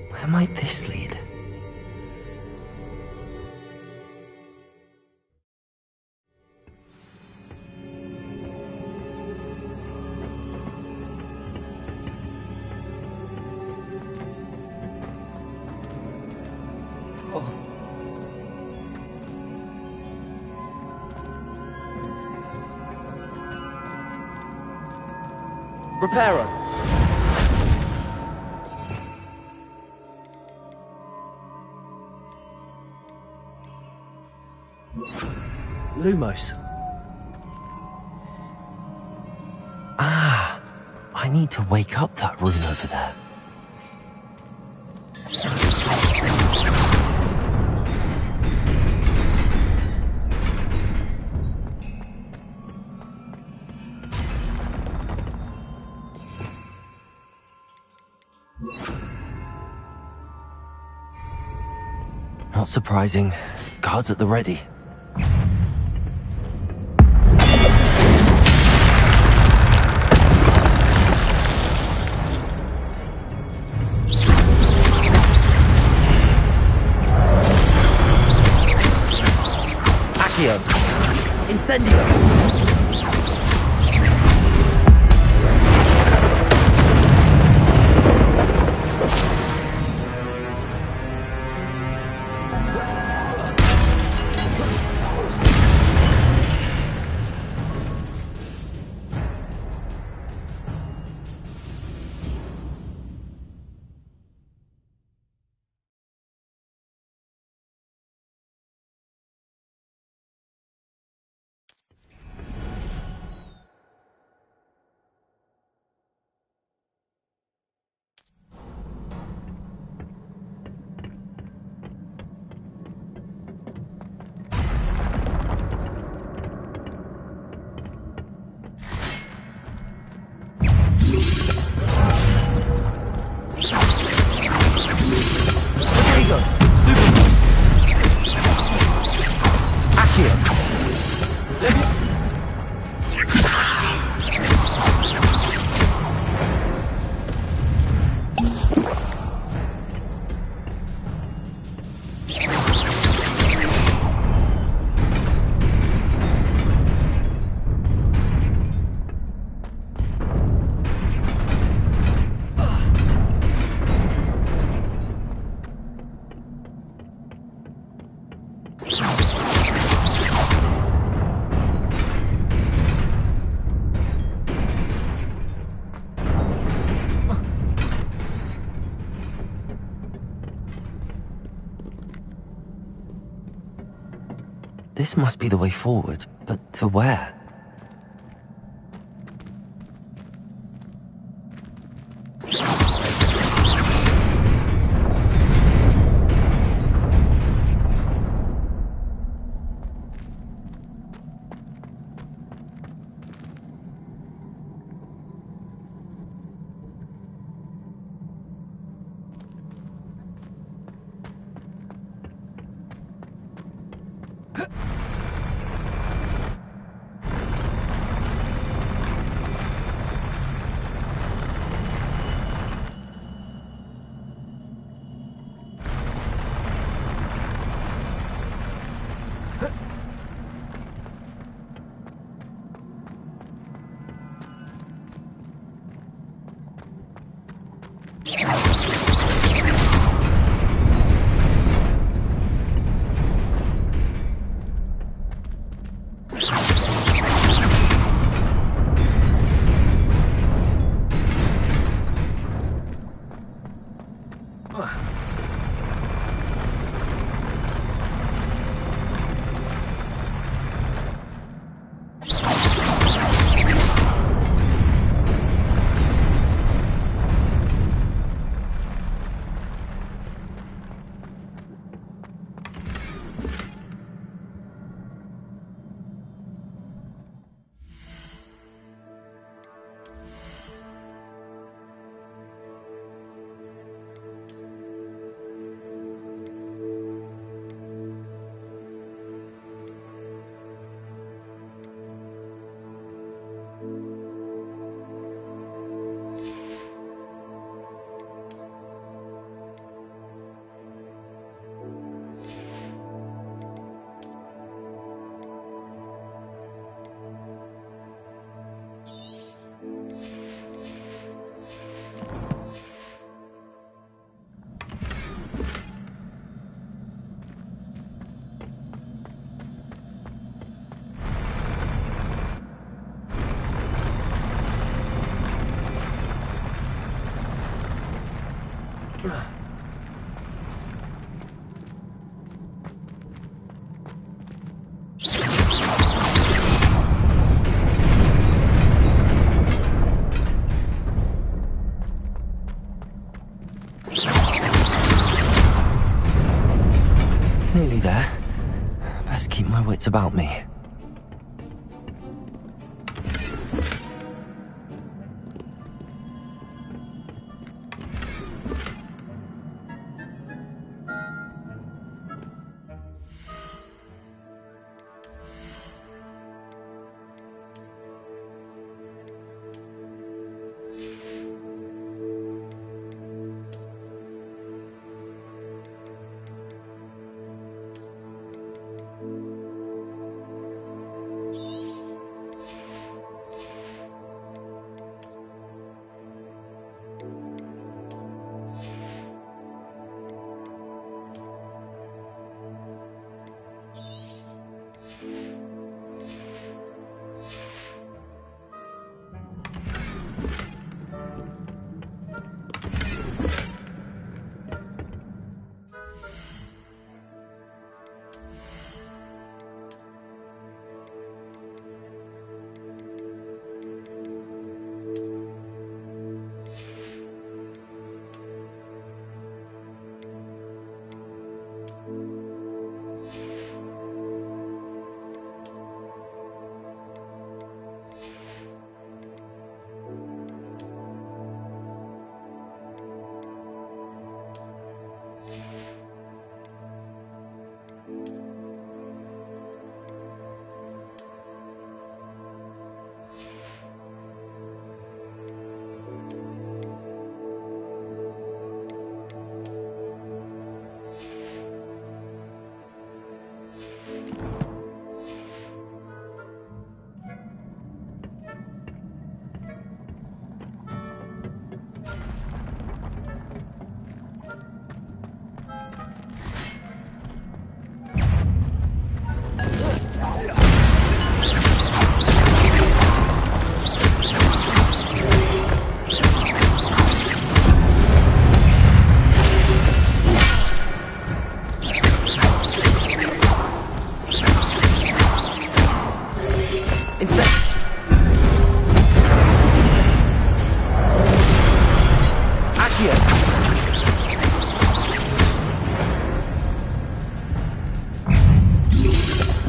Where might this lead? Reparo. Lumos. Ah, I need to wake up that rune over there. Not surprising. Guards at the ready. Accio. Incendio. This must be the way forward, but to where? Nearly there. Best keep my wits about me. Insane! Accio!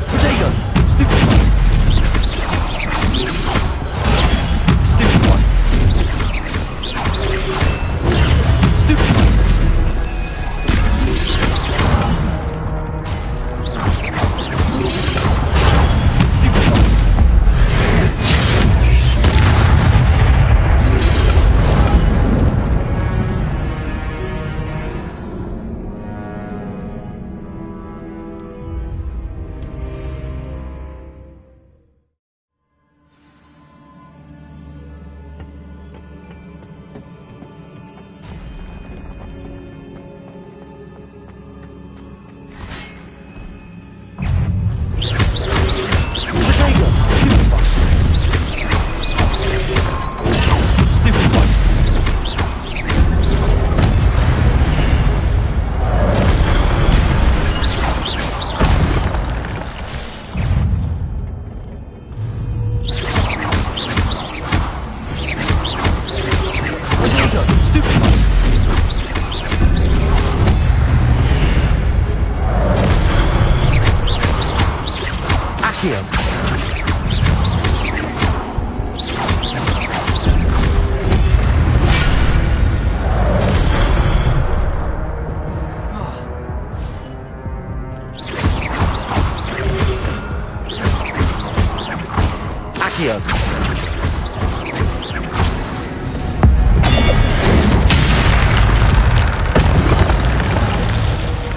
Protego! Stupid one! Stupid one! Stupid one! Accio!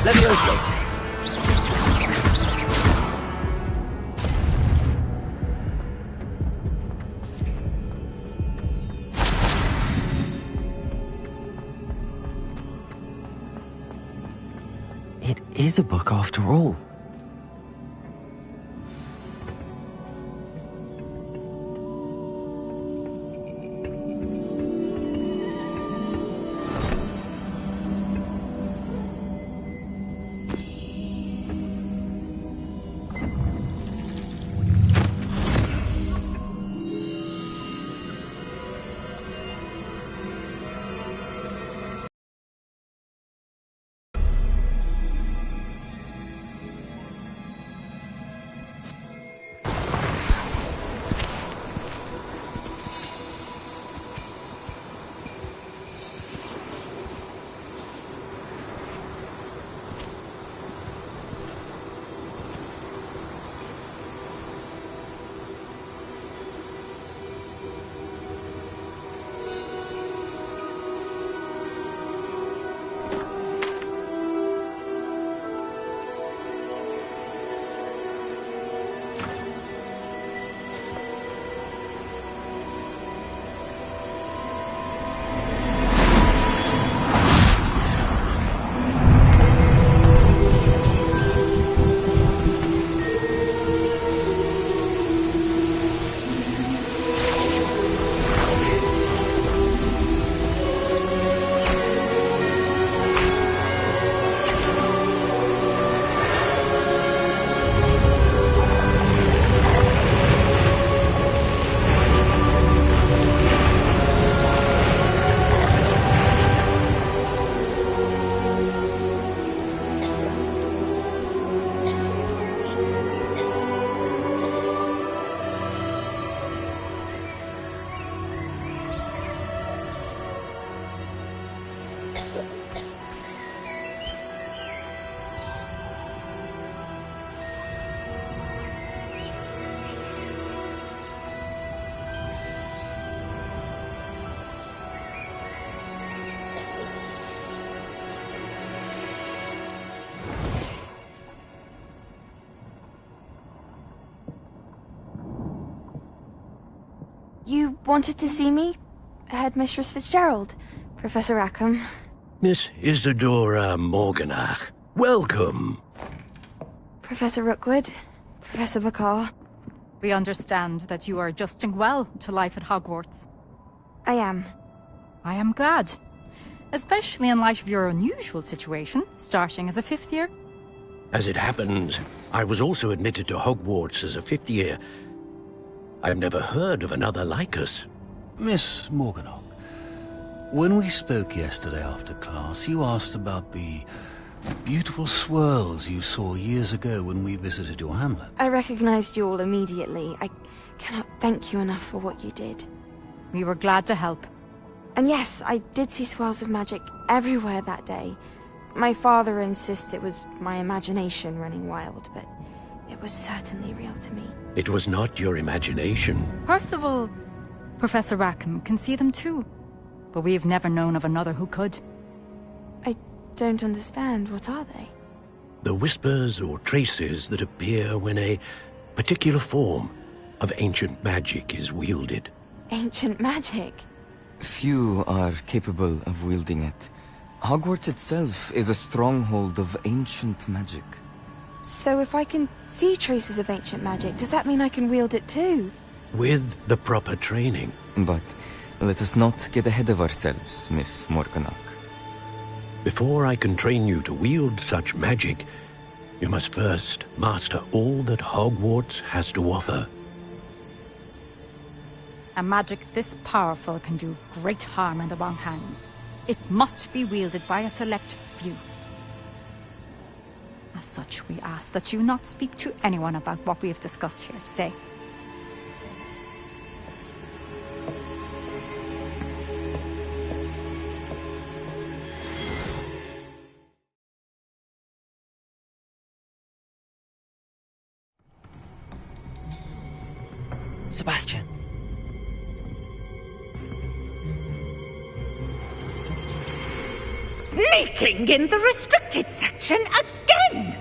Levioso! It is a book after all. You wanted to see me? Headmistress Fitzgerald, Professor Rackham. Miss Isadora Morganach, welcome. Professor Rookwood, Professor Bakar. We understand that you are adjusting well to life at Hogwarts. I am. I am glad. Especially in light of your unusual situation, starting as a fifth year. As it happens, I was also admitted to Hogwarts as a fifth year. I've never heard of another like us. Miss Morganach, when we spoke yesterday after class, you asked about the beautiful swirls you saw years ago when we visited your hamlet. I recognized you all immediately. I cannot thank you enough for what you did. We were glad to help. And yes, I did see swirls of magic everywhere that day. My father insists it was my imagination running wild, but it was certainly real to me. It was not your imagination. Percival, Professor Rackham can see them too. But we've never known of another who could. I don't understand. What are they? The whispers or traces that appear when a particular form of ancient magic is wielded. Ancient magic? Few are capable of wielding it. Hogwarts itself is a stronghold of ancient magic. So if I can see traces of ancient magic, does that mean I can wield it too? With the proper training. But let us not get ahead of ourselves, Miss Morganach. Before I can train you to wield such magic, you must first master all that Hogwarts has to offer. A magic this powerful can do great harm in the wrong hands. It must be wielded by a select few. As such, we ask that you not speak to anyone about what we have discussed here today. Sebastian. Sneaking in the restricted section again!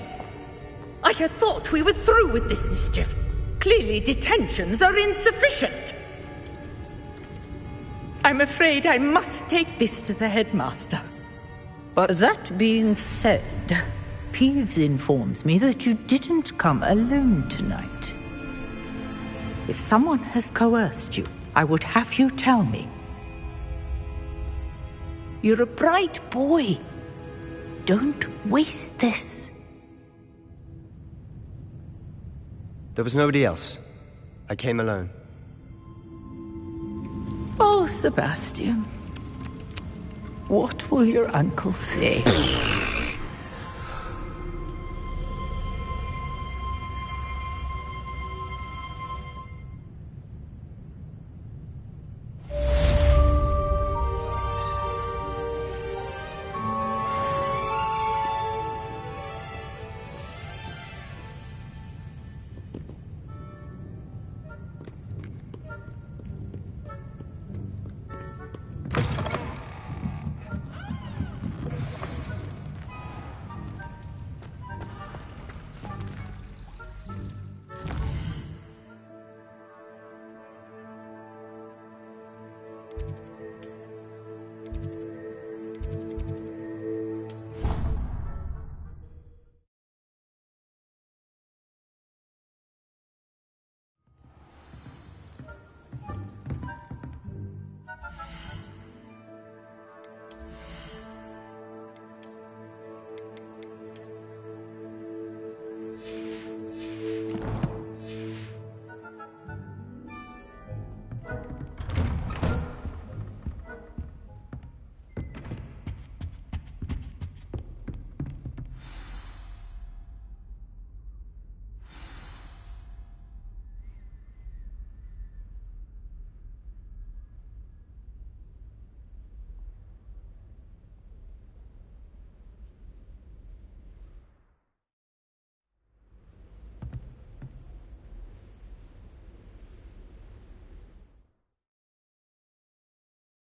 I had thought we were through with this mischief. Clearly detentions are insufficient. I'm afraid I must take this to the headmaster. But that being said, Peeves informs me that you didn't come alone tonight. If someone has coerced you, I would have you tell me. You're a bright boy. Don't waste this. There was nobody else. I came alone. Oh, Sebastian. What will your uncle say?